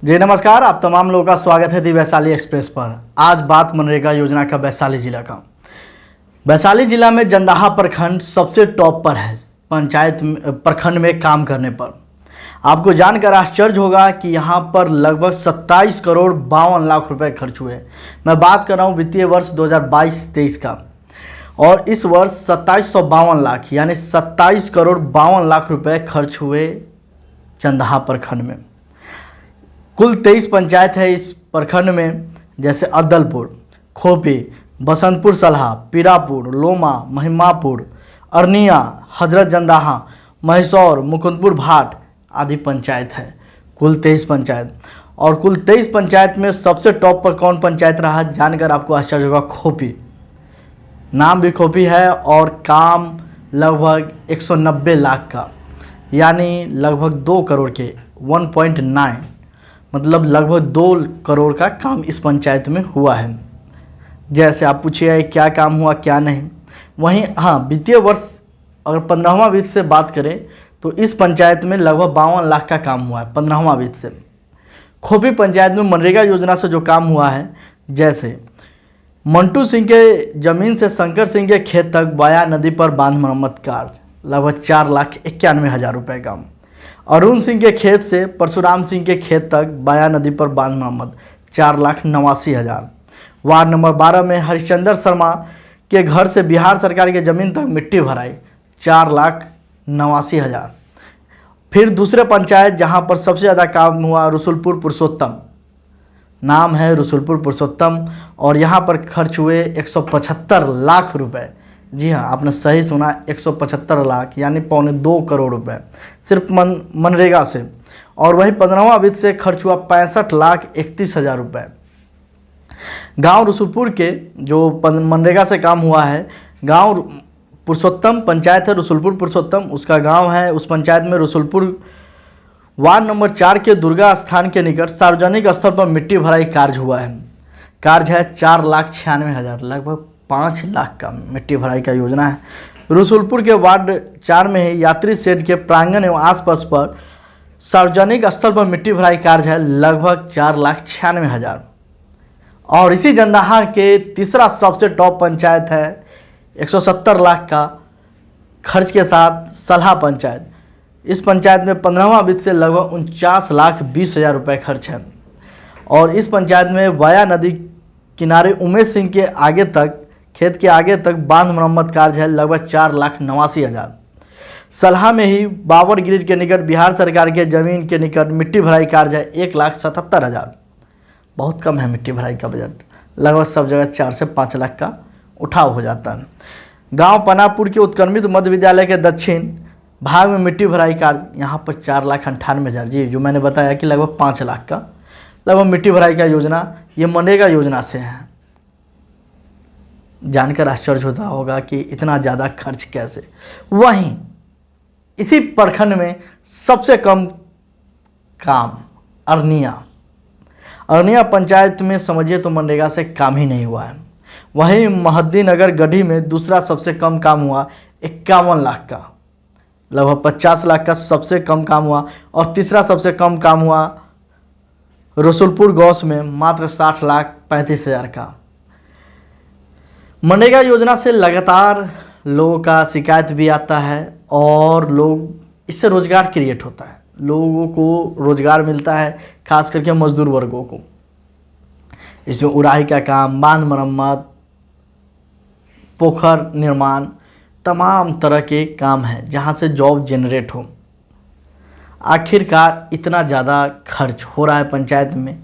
जी नमस्कार, आप तमाम लोगों का स्वागत है दी वैशाली एक्सप्रेस पर। आज बात मनरेगा योजना का वैशाली जिला का। वैशाली जिला में जंदाहा प्रखंड सबसे टॉप पर है प्रखंड में काम करने पर। आपको जानकर आश्चर्य होगा कि यहाँ पर लगभग 27 करोड़ 52 लाख रुपए खर्च हुए। मैं बात कर रहा हूँ वित्तीय वर्ष 2022-23 का, और इस वर्ष 2752 लाख यानी 27 करोड़ 52 लाख रुपए खर्च हुए जंदाहा प्रखंड में। कुल 23 पंचायत है इस प्रखंड में, जैसे अदलपुर, खोपी, बसंतपुर सलहा, पीरापुर, लोमा, महिमापुर, अरनिया, हजरत जंदाहा, महिसौर, मुकुंदपुर भाट आदि पंचायत है। कुल 23 पंचायत, और कुल 23 पंचायत में सबसे टॉप पर कौन पंचायत रहा जानकर आपको आश्चर्य होगा। खोपी, नाम भी खोपी है और काम लगभग 190 लाख का, यानी लगभग 2 करोड़ के 1.9 मतलब लगभग 2 करोड़ का काम इस पंचायत में हुआ है। जैसे आप पूछिए क्या काम हुआ क्या नहीं। वहीं हाँ, वित्तीय वर्ष अगर 15वां वित्त से बात करें तो इस पंचायत में लगभग 52 लाख का काम हुआ है 15वां वित्त से। खोपी पंचायत में मनरेगा योजना से जो काम हुआ है, जैसे मंटू सिंह के ज़मीन से शंकर सिंह के खेत तक वाया नदी पर बांध मरम्मत कार्य लगभग 4,91,000 रुपये का। अरुण सिंह के खेत से परशुराम सिंह के खेत तक वाया नदी पर बांध मरम्मत 4,89,000। वार्ड नंबर 12 में हरिश्चंद्र शर्मा के घर से बिहार सरकार की ज़मीन तक मिट्टी भराई 4,89,000। फिर दूसरे पंचायत जहां पर सबसे ज़्यादा काम हुआ रसुलपुर पुरुषोत्तम, नाम है रसुलपुर पुरुषोत्तम, और यहां पर खर्च हुए 175 लाख रुपए। जी हाँ, आपने सही सुना, 175 लाख यानी 1.25 करोड़ रुपए सिर्फ मनरेगा से। और वही 15वां वित्त से खर्च हुआ 65,31,000 रुपये। गांव रसुलपुर के जो मनरेगा से काम हुआ है, गांव पुरुषोत्तम पंचायत है रसुलपुर पुरुषोत्तम, उसका गांव है। उस पंचायत में रसुलपुर वार्ड नंबर 4 के दुर्गा स्थान के निकट सार्वजनिक स्थल पर मिट्टी भराई कार्य हुआ है। कार्य है 4,96,000, लगभग 5 लाख का मिट्टी भराई का योजना है। रसुलपुर के वार्ड 4 में ही यात्री शेड के प्रांगण एवं आसपास पर सार्वजनिक स्थल पर मिट्टी भराई कार्य है लगभग 4,96,000। और इसी जंदाहा के तीसरा सबसे टॉप पंचायत है 170 लाख का खर्च के साथ सलहा पंचायत। इस पंचायत में 15वां वित्त से लगभग 49,20,000 रुपये खर्च है। और इस पंचायत में वाया नदी किनारे उमेश सिंह के आगे तक खेत के आगे तक बांध मरम्मत कार्य है लगभग 4,89,000। सलहा में ही बाबर ग्रिड के निकट बिहार सरकार के जमीन के निकट मिट्टी भराई कार्य है 1,77,000। बहुत कम है मिट्टी भराई का बजट, लगभग सब जगह 4 से 5 लाख का उठाव हो जाता है। गांव पनापुर के उत्क्रमित मध्य विद्यालय के दक्षिण भाग में मिट्टी भराई कार्य यहाँ पर 4,98,000। जी, जो मैंने बताया कि लगभग 5 लाख का लगभग मिट्टी भराई का योजना ये मनरेगा योजना से है। जानकर आश्चर्य होता होगा कि इतना ज़्यादा खर्च कैसे। वहीं इसी प्रखंड में सबसे कम काम अरनिया पंचायत में समझिए तो मनरेगा से काम ही नहीं हुआ है। वहीं महद्दी नगर गढ़ी में दूसरा सबसे कम काम हुआ 51 लाख का, लगभग 50 लाख का सबसे कम काम हुआ। और तीसरा सबसे कम काम हुआ रसुलपुर गौस में मात्र 60,35,000 का। मनरेगा योजना से लगातार लोगों का शिकायत भी आता है और इससे रोजगार क्रिएट होता है, लोगों को रोजगार मिलता है, खास करके मजदूर वर्गों को। इसमें उड़ाही का काम, बांध मरम्मत, पोखर निर्माण, तमाम तरह के काम हैं जहां से जॉब जनरेट हो। आखिरकार इतना ज़्यादा खर्च हो रहा है पंचायत में,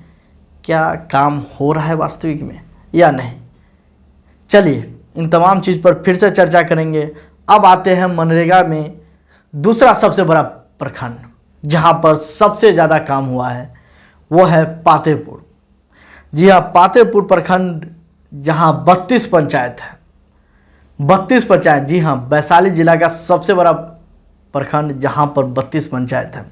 क्या काम हो रहा है वास्तविक में या नहीं? चलिए इन तमाम चीज़ पर फिर से चर्चा करेंगे। अब आते हैं मनरेगा में दूसरा सबसे बड़ा प्रखंड जहां पर सबसे ज़्यादा काम हुआ है, वो है पातेपुर। जी हाँ, पातेपुर प्रखंड जहां 32 पंचायत है, 32 पंचायत। जी हाँ, वैशाली जिला का सबसे बड़ा प्रखंड जहां पर 32 पंचायत है।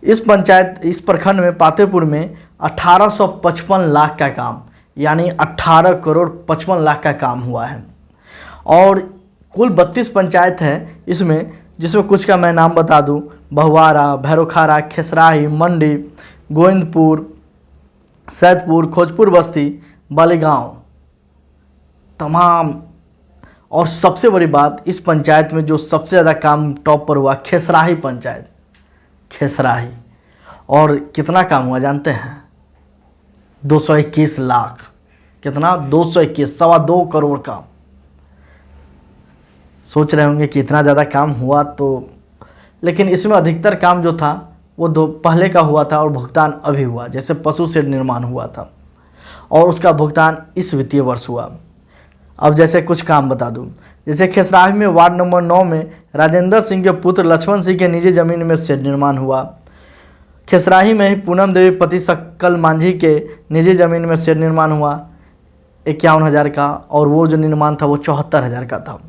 इस प्रखंड में पातेपुर में 1855 लाख का काम यानी 18 करोड़ 55 लाख का काम हुआ है। और कुल 32 पंचायत है जिसमें कुछ का मैं नाम बता दूं: बहुआरा, भैरोखारा, खेसराही, मंडी, गोविंदपुर, सैदपुर, खोजपुर बस्ती, बालीगांव, तमाम। और सबसे बड़ी बात, इस पंचायत में जो सबसे ज़्यादा काम टॉप पर हुआ, खेसराही पंचायत, खेसराही। और कितना काम हुआ जानते हैं? 221 लाख। कितना? 221, 2.25 करोड़ काम। सोच रहे होंगे कि इतना ज़्यादा काम हुआ तो, लेकिन इसमें अधिकतर काम जो था वो पहले का हुआ था और भुगतान अभी हुआ। जैसे पशु शेड निर्माण हुआ था और उसका भुगतान इस वित्तीय वर्ष हुआ। अब जैसे कुछ काम बता दूं, जैसे खेसराही में वार्ड नंबर 9 में राजेंद्र सिंह के पुत्र लक्ष्मण सिंह के निजी जमीन में शेड निर्माण हुआ। खेसराही में ही पूनम देवी पति सक्कल मांझी के निजी जमीन में शेड निर्माण हुआ 51,000 का, और वो जो निर्माण था वो 74,000 का था।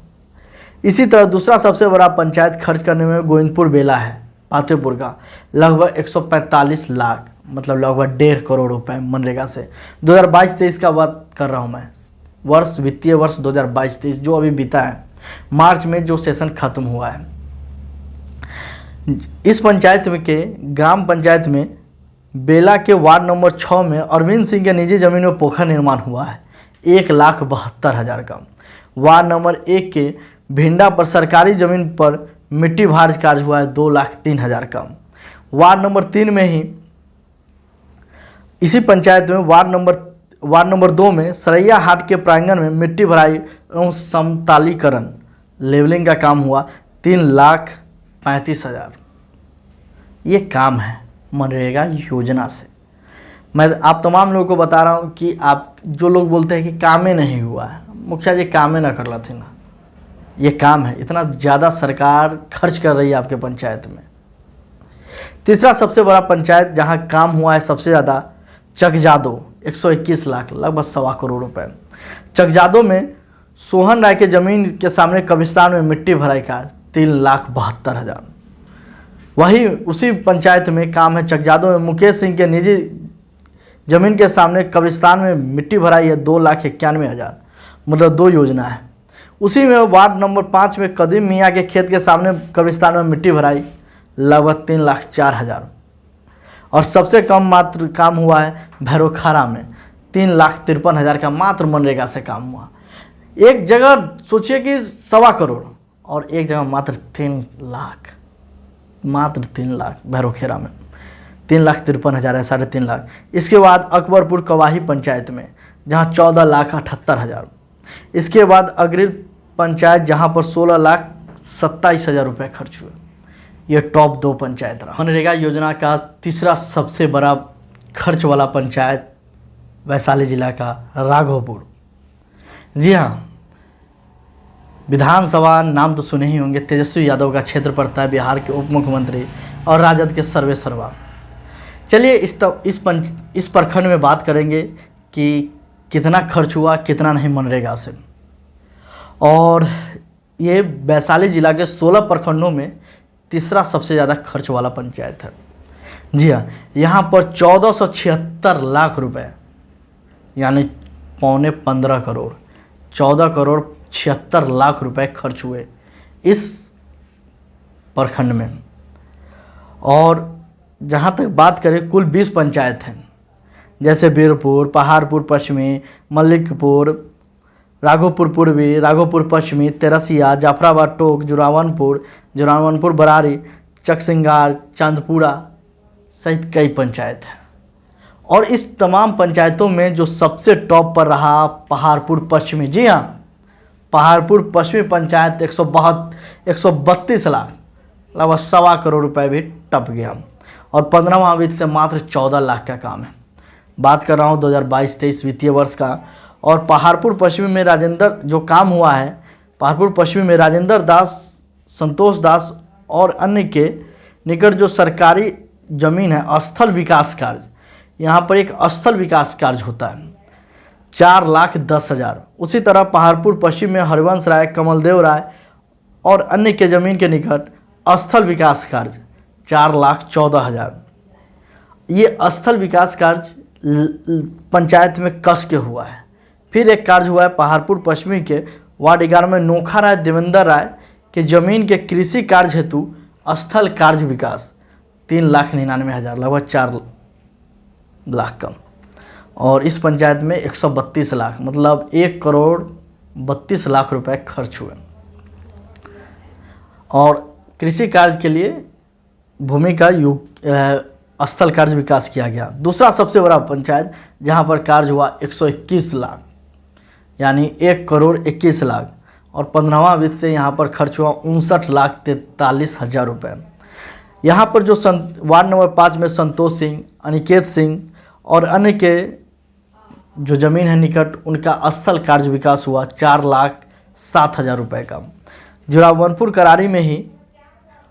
इसी तरह दूसरा सबसे बड़ा पंचायत खर्च करने में गोविंदपुर बेला है, पातेपुर का, लगभग 145 लाख, मतलब लगभग 1.5 करोड़ रुपए मनरेगा से। 2022-23 का बात कर रहा हूँ मैं, वर्ष, वित्तीय वर्ष 2022-23 जो अभी बीता है, मार्च में जो सेशन खत्म हुआ है। इस पंचायत में के ग्राम पंचायत में बेला के वार्ड नंबर 6 में अरविंद सिंह के निजी जमीन में पोखर निर्माण हुआ है 1,72,000 का। वार्ड नंबर 1 के भिंडा पर सरकारी जमीन पर मिट्टी भार कार्य हुआ है 2,03,000 का। वार्ड नंबर 3 में ही इसी पंचायत में वार्ड नंबर 2 में सरैया हाट के प्रांगण में मिट्टी भराई एवं समतलीकरण लेवलिंग का काम हुआ 3,35,000। ये काम है मनरेगा योजना से। मैं आप तमाम लोगों को बता रहा हूँ कि आप जो लोग बोलते हैं कि कामें नहीं हुआ है, मुखिया जी कामें ना कर थी ना, ये काम है। इतना ज़्यादा सरकार खर्च कर रही है आपके पंचायत में। तीसरा सबसे बड़ा पंचायत जहाँ काम हुआ है सबसे ज़्यादा, चकजादो, 121 लाख, लगभग 2.25 करोड़ रुपए। चकजादो में सोहन राय के जमीन के सामने कब्रिस्तान में मिट्टी भराई का 3,72,000। वही उसी पंचायत में काम है चकजादो में मुकेश सिंह के निजी जमीन के सामने कब्रिस्तान में मिट्टी भराई है 2,91,000, मतलब 2 योजना है। उसी में वार्ड नंबर 5 में कदीम मियाँ के खेत के सामने कब्रिस्तान में मिट्टी भराई लगभग 3,04,000। और सबसे कम मात्र काम हुआ है भैरोखारा में 3,53,000 का मात्र मनरेगा से काम हुआ। एक जगह सोचिए कि 2.25 करोड़ और एक जगह मात्र 3 लाख, मात्र 3 लाख भैरोखेरा में 3,53,000 है, 3.5 लाख। इसके बाद अकबरपुर कवाही पंचायत में जहां 14,78,000। इसके बाद अग्रिल पंचायत जहां पर 16,27,000 रुपये खर्च हुए। ये टॉप 2 पंचायत रहा। मनरेगा योजना का तीसरा सबसे बड़ा खर्च वाला पंचायत वैशाली जिला का राघोपुर। जी हाँ, विधानसभा नाम तो सुने ही होंगे, तेजस्वी यादव का क्षेत्र पड़ता है, बिहार के उप मुख्यमंत्री और राजद के सर्वेसर्वा। चलिए इस प्रखंड में बात करेंगे कि कितना खर्च हुआ, कितना नहीं मनरेगा से। और ये वैशाली जिला के 16 प्रखंडों में तीसरा सबसे ज़्यादा खर्च वाला पंचायत है। जी हाँ, यहाँ पर 1476 लाख रुपए, यानी 15.25 करोड़, 14,76,00,000 रुपए खर्च हुए इस प्रखंड में। और जहाँ तक बात करें, कुल 20 पंचायत हैं, जैसे बीरपुर, पहाड़पुर पश्चिमी, मल्लिकपुर, राघोपुर पूर्वी, राघोपुर पश्चिमी, तेरसिया, जाफराबाद टोक, जुरावनपुर बरारी, चकसिंगार, चांदपुरा सहित कई पंचायत हैं। और इस तमाम पंचायतों में जो सबसे टॉप पर रहा पहाड़पुर पश्चिमी। जी हाँ, पहाड़पुर पश्चिमी पंचायत 132 लाख, लगभग 2.25 करोड़ रुपए भी टप गया। और 15वां वित्त से मात्र 14 लाख का काम है। बात कर रहा हूँ 2022-23 वित्तीय वर्ष का। और पहाड़पुर पश्चिमी में राजेंद्र जो काम हुआ है, पहाड़पुर पश्चिमी में राजेंद्र दास, संतोष दास और अन्य के निकट जो सरकारी जमीन है, स्थल विकास कार्य, यहाँ पर एक स्थल विकास कार्य होता है 4,10,000। उसी तरह पहाड़पुर पश्चिम में हरिवंश राय, कमलदेव राय और अन्य के जमीन के निकट स्थल विकास कार्य 4,14,000। ये स्थल विकास कार्य पंचायत में कस के हुआ है। फिर एक कार्य हुआ है पहाड़पुर पश्चिमी के वार्ड 11 में नोखा राय, देवेंद्र राय के जमीन के कृषि कार्य हेतु स्थल कार्य विकास 3,99,000, लगभग लाख का। और इस पंचायत में 132 लाख मतलब 1,32,00,000 रुपए खर्च हुए। और कृषि कार्य के लिए भूमि का स्थल कार्य विकास किया गया। दूसरा सबसे बड़ा पंचायत जहां पर कार्य हुआ 121 लाख यानी 1,21,00,000। और 15वां वित्त से यहाँ पर खर्च हुआ 59,43,000 रुपये। यहाँ पर जो वार्ड नंबर 5 में संतोष सिंह, अनिकेत सिंह और अन्य के जो ज़मीन है निकट, उनका स्थल कार्य विकास हुआ 4,07,000 रुपये का। जोरावनपुर करारी में ही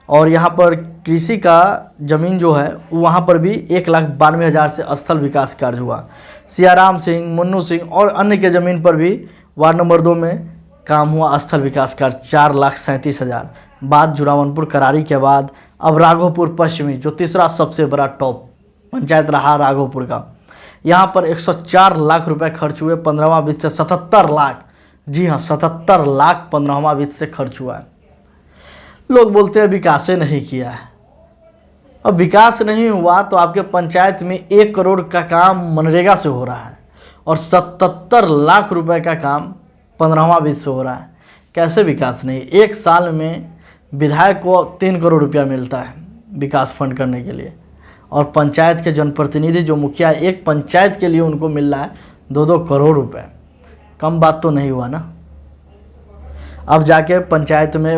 और यहाँ पर कृषि का ज़मीन जो है वहाँ पर भी 1,92,000 से स्थल विकास कार्य हुआ। सियाराम सिंह, मुन्नू सिंह और अन्य के ज़मीन पर भी वार्ड नंबर 2 में काम हुआ स्थल विकास कार्य 4,37,000। बाद जोरावनपुर करारी के बाद अब राघोपुर पश्चिमी जो तीसरा सबसे बड़ा टॉप पंचायत रहा राघोपुर का, यहाँ पर 104 लाख रुपए खर्च हुए। 15वां वित्त से 77 लाख, जी हाँ 77 लाख 15वां वित्त से खर्च हुआ है। लोग बोलते हैं विकास नहीं किया है। अब विकास नहीं हुआ तो आपके पंचायत में 1 करोड़ का काम मनरेगा से हो रहा है और 77 लाख रुपए का काम 15वां वित्त से हो रहा है। कैसे विकास नहीं? एक साल में विधायक को 3 करोड़ रुपया मिलता है विकास फंड करने के लिए, और पंचायत के जनप्रतिनिधि जो मुखिया एक पंचायत के लिए उनको मिल रहा है 2-2 करोड़ रुपए। कम बात तो नहीं हुआ ना। अब जाके पंचायत में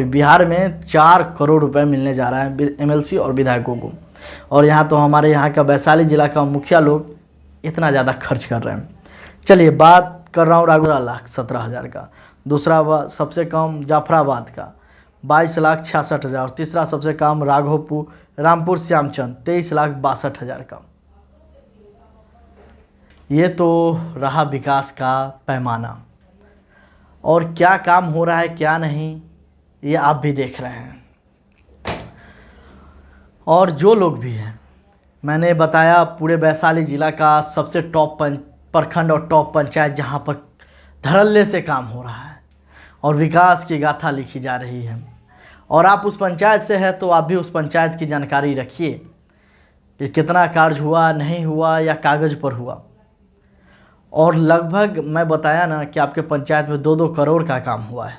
बिहार में 4 करोड़ रुपए मिलने जा रहा है एमएलसी और विधायकों को। और यहाँ तो हमारे यहाँ का वैशाली जिला का मुखिया लोग इतना ज़्यादा खर्च कर रहे हैं। चलिए बात कर रहा हूँ 15,17,000 का। दूसरा सबसे कम जाफराबाद का 22,66,000 और तीसरा सबसे कम रामपुर श्यामचंद 23,62,000 का। ये तो रहा विकास का पैमाना। और क्या काम हो रहा है क्या नहीं ये आप भी देख रहे हैं। और जो लोग भी हैं, मैंने बताया पूरे वैशाली ज़िला का सबसे टॉप प्रखंड और टॉप पंचायत जहां पर धड़ल्ले से काम हो रहा है और विकास की गाथा लिखी जा रही है। और आप उस पंचायत से हैं तो आप भी उस पंचायत की जानकारी रखिए कि कितना कार्य हुआ, नहीं हुआ या कागज़ पर हुआ। और लगभग मैं बताया ना कि आपके पंचायत में 2-2 करोड़ का काम हुआ है।